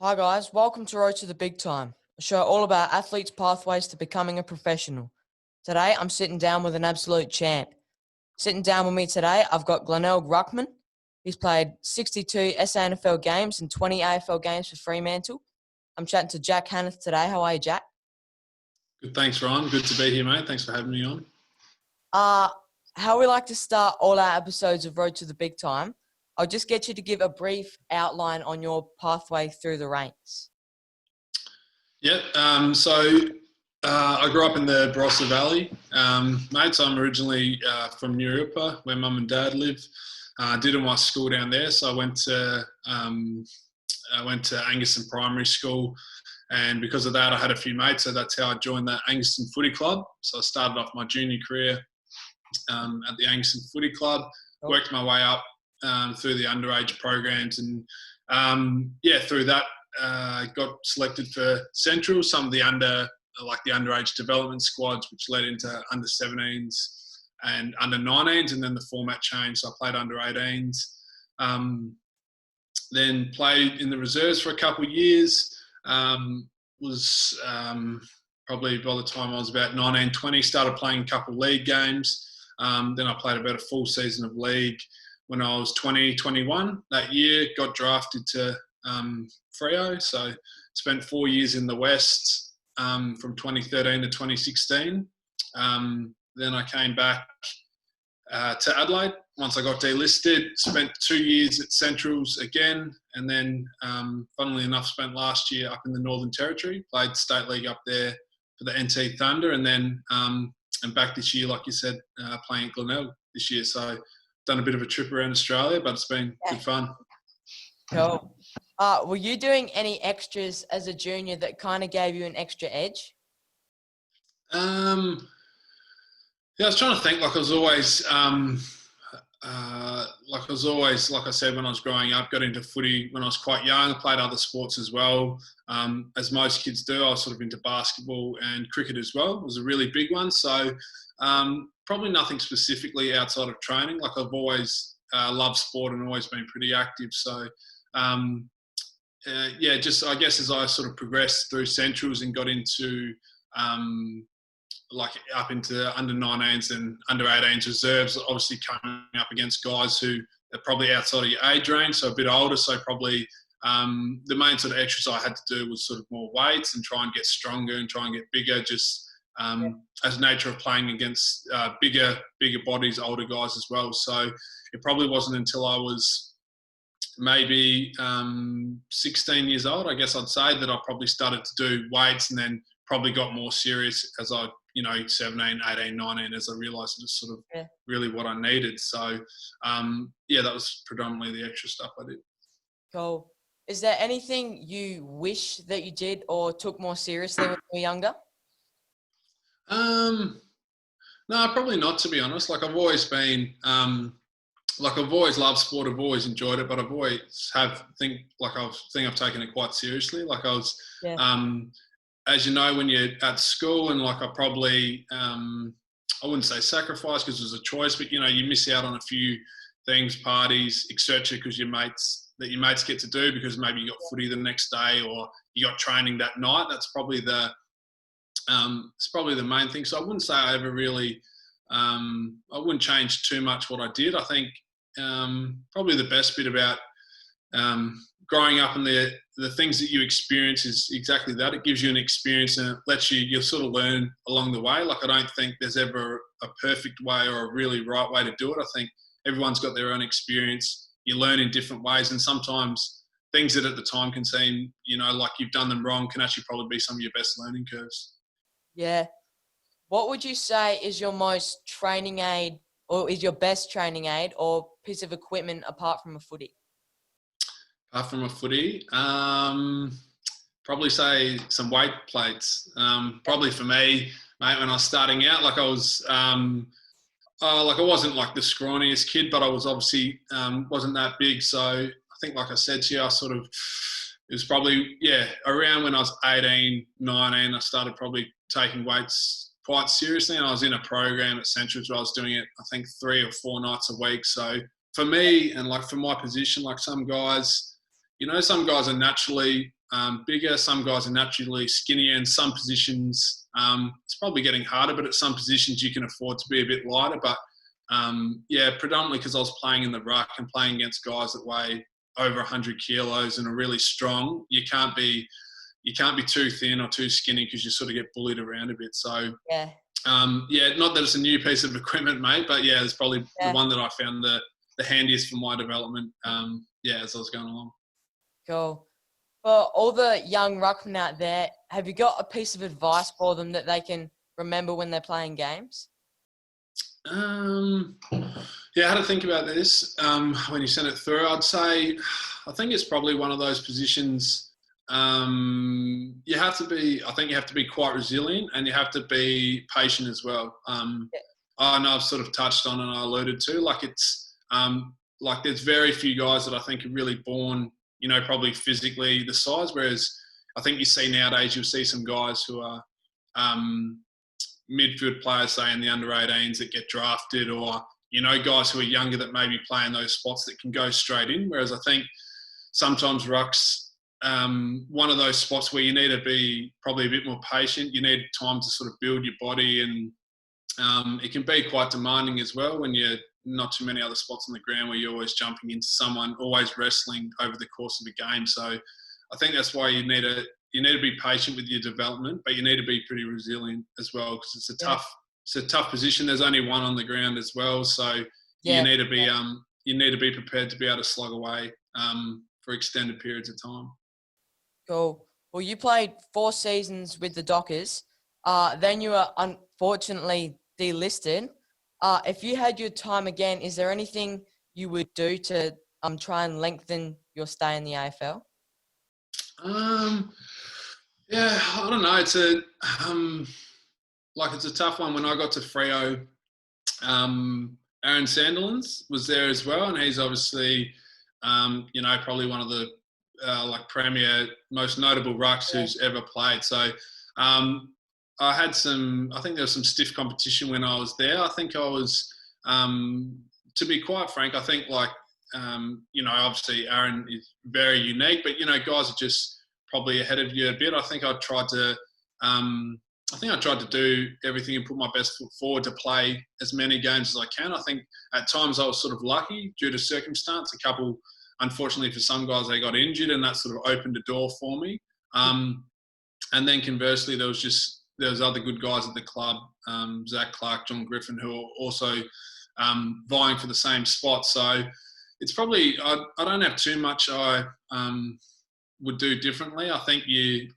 Hi guys, welcome to Road to the Big Time, a show all about athletes' pathways to becoming a professional. Today, I'm sitting down with an absolute champ. Sitting down with me today, I've got Glenelg Ruckman. He's played 62 SANFL games and 20 AFL games for Fremantle. I'm chatting to Jack Hannath today. How are you, Jack? Good, thanks, Ryan. Good to be here, mate. Thanks for having me on. How we like to start all our episodes of Road to the Big Time, I'll just get you to give a brief outline on your pathway through the ranks. Yeah, I grew up in the Barossa Valley, mate. So I'm originally from Europa, where mum and dad live. Did all my school down there, so I went to Angaston Primary School, and because of that, I had a few mates. So that's how I joined the Angaston Footy Club. So I started off my junior career at the Angaston Footy Club, worked my way up through the underage programs, and through that. Got selected for Central, some of the underage development squads, which led into under 17s and under 19s, and then the format changed. So I played under 18s, then played in the reserves for a couple of years. Was probably by the time I was about 19, 20, started playing a couple of league games. Then I played about a full season of league when I was 20, 21. That year, got drafted to Freo, so spent 4 years in the West from 2013 to 2016. Then I came back to Adelaide once I got delisted, spent 2 years at Centrals again, and then funnily enough spent last year up in the Northern Territory, played State League up there for the NT Thunder, and then and back this year, like you said, playing at Glenelg this year. So done a bit of a trip around Australia, but it's been good fun. Cool. Were you doing any extras as a junior that kind of gave you an extra edge? I was trying to think. Like I said, when I was growing up, got into footy when I was quite young. I played other sports as well, as most kids do. I was sort of into basketball and cricket as well. It was a really big one. So probably nothing specifically outside of training. Like I've always loved sport and always been pretty active. So. Just I guess as I sort of progressed through Centrals and got into up into under 19s and under 18s reserves, obviously coming up against guys who are probably outside of your age range, so a bit older. So probably the main sort of extras I had to do was sort of more weights and try and get stronger and try and get bigger, just as nature of playing against bigger bodies, older guys as well. So it probably wasn't until I was maybe 16 years old, I guess I'd say, that I probably started to do weights, and then probably got more serious as I, 17, 18, 19, as I realised it was sort of really what I needed. So, that was predominantly the extra stuff I did. Cool. Is there anything you wish that you did or took more seriously when you were younger? No, probably not, to be honest. I've always been... I've always loved sport. I've always enjoyed it, but I've always I've taken it quite seriously. As you know, when you're at school, and I probably, I wouldn't say sacrifice because it was a choice, but you miss out on a few things, parties, etc., because your mates get to do, because maybe you got footy the next day or you got training that night. That's probably it's probably the main thing. So I wouldn't say I ever really. I wouldn't change too much what I did. I think probably the best bit about growing up and the things that you experience is exactly that. It gives you an experience, and it lets you sort of learn along the way. I don't think there's ever a perfect way or a really right way to do it. I think everyone's got their own experience. You learn in different ways, and sometimes things that at the time can seem, like you've done them wrong, can actually probably be some of your best learning curves. Yeah. What would you say is your most training aid, or is your best training aid or piece of equipment apart from a footy? Apart from a footy, probably say some weight plates. Probably for me, mate, when I was starting out, I was, I wasn't the scrawniest kid, but I was obviously wasn't that big. So I think, like I said to you, it was probably, around when I was 18, 19, I started probably taking weights quite seriously, and I was in a program at Centrals where I was doing it, I think 3 or 4 nights a week. So for me, and for my position, some guys, some guys are naturally bigger. Some guys are naturally skinnier. In some positions, it's probably getting harder, but at some positions you can afford to be a bit lighter. But predominantly because I was playing in the ruck and playing against guys that weigh over 100 kilos and are really strong. You can't be too thin or too skinny because you sort of get bullied around a bit. So not that it's a new piece of equipment, mate, but it's probably the one that I found the handiest for my development. As I was going along. Cool. For all the young ruckmen out there, have you got a piece of advice for them that they can remember when they're playing games? I had to think about this when you sent it through. I'd say I think it's probably one of those positions. You have to be quite resilient, and you have to be patient as well. I know I've sort of touched on and I alluded to, there's very few guys that I think are really born, probably physically the size, whereas I think you see nowadays, you'll see some guys who are midfield players, say in the under-18s that get drafted, or, guys who are younger that maybe play in those spots that can go straight in. Whereas I think sometimes ruck's one of those spots where you need to be probably a bit more patient. You need time to sort of build your body, and it can be quite demanding as well when you're not too many other spots on the ground where you're always jumping into someone, always wrestling over the course of a game. So I think that's why you need to be patient with your development, but you need to be pretty resilient as well, because it's a tough position. There's only one on the ground as well, so you need to be prepared to be able to slug away for extended periods of time. Cool. Well, you played 4 seasons with the Dockers. Then you were unfortunately delisted. If you had your time again, is there anything you would do to try and lengthen your stay in the AFL? I don't know. It's a tough one. When I got to Freo, Aaron Sandilands was there as well, and he's obviously, probably one of the premier, most notable rucks who's ever played. So I think there was some stiff competition when I was there. I think I was, to be quite frank, I think obviously Aaron is very unique, but, guys are just probably ahead of you a bit. I think I tried to do everything and put my best foot forward to play as many games as I can. I think at times I was sort of lucky due to circumstance. A couple, unfortunately for some guys, they got injured, and that sort of opened a door for me. And then conversely, there was other good guys at the club, Zach Clark, John Griffin, who are also vying for the same spot. So it's probably, I don't have too much I would do differently. I think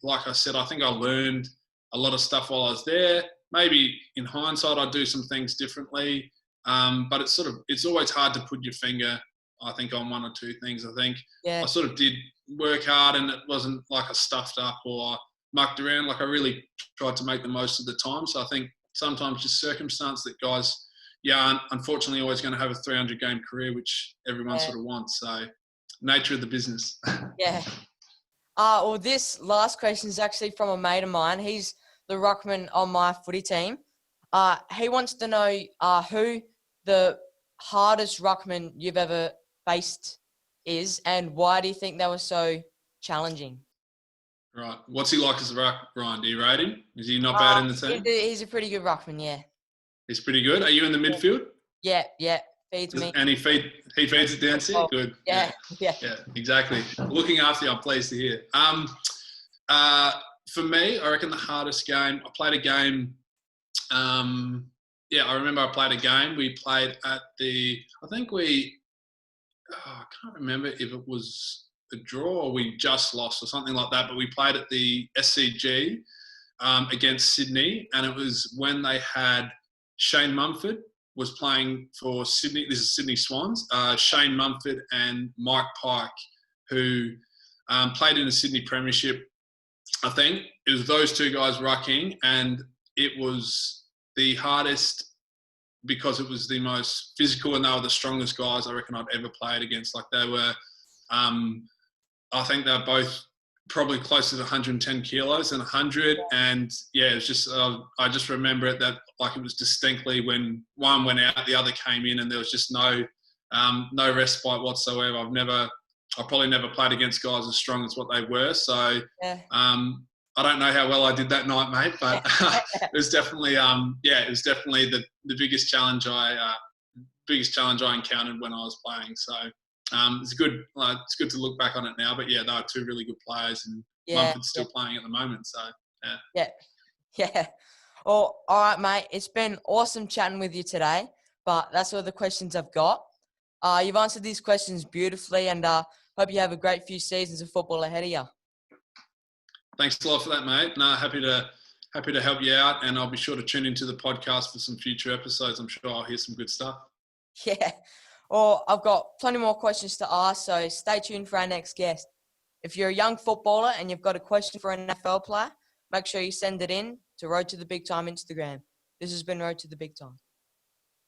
like I said, I think I learned a lot of stuff while I was there. Maybe in hindsight, I'd do some things differently. But it's always hard to put your finger, I think, on one or two things. I think I sort of did work hard, and it wasn't like I stuffed up or mucked around. I really tried to make the most of the time. So I think sometimes just circumstance that guys, unfortunately always going to have a 300-game career, which everyone sort of wants. So nature of the business. Yeah. Well, this last question is actually from a mate of mine. He's the ruckman on my footy team. He wants to know who the hardest ruckman you've ever faced is, and why do you think they were so challenging? Right. What's he like as a ruck, Ryan? Do you rate him? Is he not bad in the team? He's a pretty good ruckman, yeah. He's pretty good. Are you in the midfield? Yeah. Feeds me. And he feeds it down to you? Good. Yeah, exactly. Looking after you, I'm pleased to hear. For me, I reckon the hardest game, I played a game, I remember I played a game. We played at I can't remember if it was a draw or we just lost or something like that, but we played at the SCG against Sydney, and it was when they had Shane Mumford was playing for Sydney. This is Sydney Swans. Shane Mumford and Mike Pike, who played in the Sydney Premiership. I think it was those two guys rucking, and it was the hardest because it was the most physical, and they were the strongest guys I reckon I'd ever played against. They were, I think they're both probably closer to 110 kilos than 100. And it was just, I just remember it that it was distinctly when one went out, the other came in, and there was just no respite whatsoever. I've never I probably never played against guys as strong as what they were. So Yeah. I don't know how well I did that night, mate, but it was definitely it was definitely the biggest challenge I encountered when I was playing. So it's good. It's good to look back on it now. But yeah, they were two really good players, and Yeah. Mumford's still playing at the moment. So yeah. Yeah. Yeah. Well, all right, mate. It's been awesome chatting with you today, but that's all the questions I've got. You've answered these questions beautifully, and hope you have a great few seasons of football ahead of you. Thanks a lot for that, mate. No, happy to help you out, and I'll be sure to tune into the podcast for some future episodes. I'm sure I'll hear some good stuff. Yeah. Well, I've got plenty more questions to ask, so stay tuned for our next guest. If you're a young footballer and you've got a question for an NFL player, make sure you send it in to Road to the Big Time Instagram. This has been Road to the Big Time.